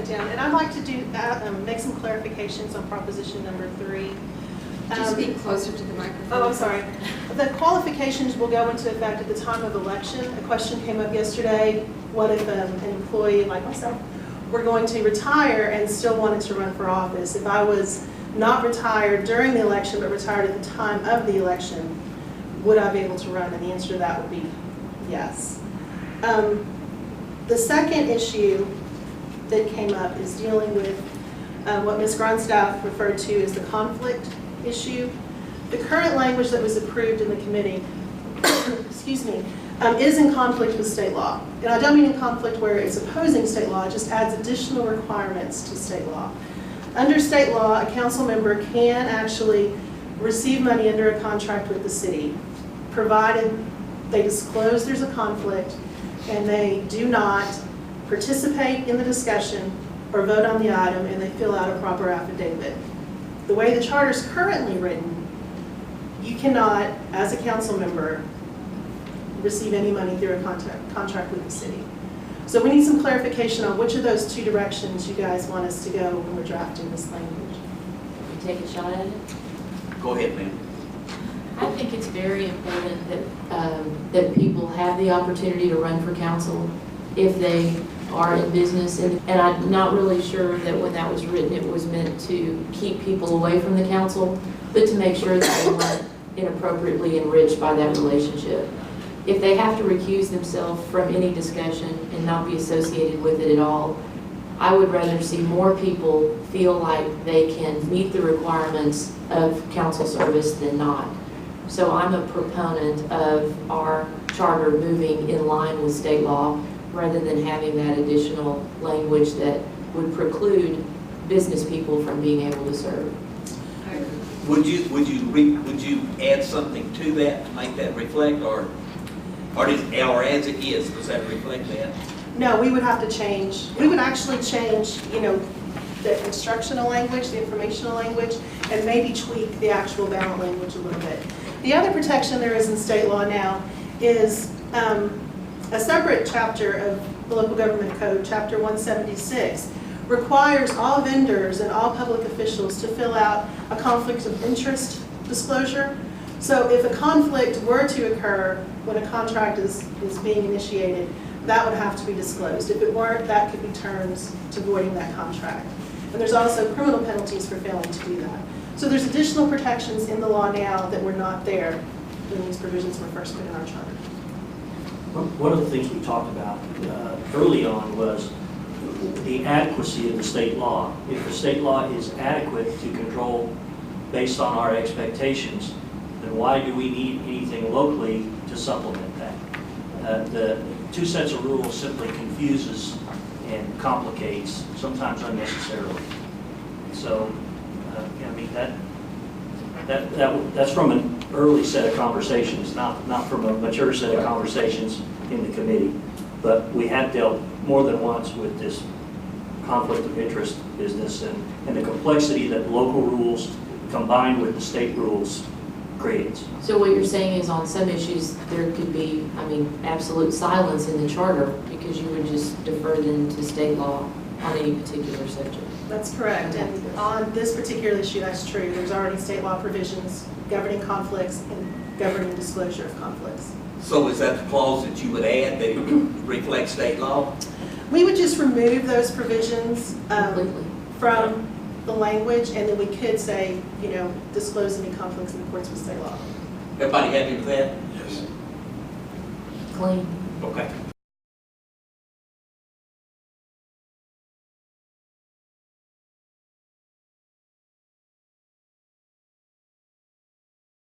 it down. And I'd like to do make some clarifications on proposition number 3. Just speak closer to the microphone. Oh, I'm sorry. The qualifications will go into effect at the time of election. A question came up yesterday. What if an employee like myself were going to retire and still wanted to run for office? If I was not retired during the election but retired at the time of the election, would I be able to run? And the answer to that would be yes. The second issue that came up is dealing with what Ms. Grunstaff referred to as the conflict issue. The current language that was approved in the committee excuse me, is in conflict with state law. And I don't mean in conflict where it's opposing state law, it just adds additional requirements to state law. Under state law, a council member can actually receive money under a contract with the city, provided they disclose there's a conflict and they do not participate in the discussion or vote on the item and they fill out a proper affidavit. The way the charter is currently written, you cannot, as a council member, receive any money through a contract with the city. So we need some clarification on which of those two directions you guys want us to go when we're drafting this language. You take a shot at it? Go ahead, ma'am. I think it's very important that people have the opportunity to run for council if they are in business. And I'm not really sure that when that was written, it was meant to keep people away from the council, but to make sure that they weren't inappropriately enriched by that relationship. If they have to recuse themselves from any discussion and not be associated with it at all, I would rather see more people feel like they can meet the requirements of council service than not. So I'm a proponent of our charter moving in line with state law rather than having that additional language that would preclude business people from being able to serve. Would you add something to that to make that reflect, or as it is, does that reflect that? No, we would have to change. We would actually change, the instructional language, the informational language, and maybe tweak the actual ballot language a little bit. The other protection there is in state law now is a separate chapter of the Local Government Code, Chapter 176, requires all vendors and all public officials to fill out a conflict of interest disclosure. So if a conflict were to occur when a contract is being initiated, that would have to be disclosed. If it weren't, that could be terms to voiding that contract. And there's also criminal penalties for failing to do that. So there's additional protections in the law now that were not there when these provisions were first put in our charter. One of the things we talked about early on was the adequacy of the state law. If the state law is adequate to control based on our expectations, then why do we need anything locally to supplement that? The two sets of rules simply confuses and complicates, sometimes unnecessarily. So, I mean, that's from an early set of conversations, not from a mature set of conversations in the committee. But we have dealt more than once with this conflict of interest business and the complexity that local rules combined with the state rules creates. So what you're saying is on some issues, there could be, absolute silence in the charter because you would just defer them to state law on any particular subject. That's correct. And on this particular issue, that's true. There's already state law provisions governing conflicts and governing disclosure of conflicts. So is that the clause that you would add that it would reflect state law? We would just remove those provisions Completely. from the language, and then we could say, disclose any conflicts in accordance with state law. Everybody happy with that? Yes. Clean. Okay.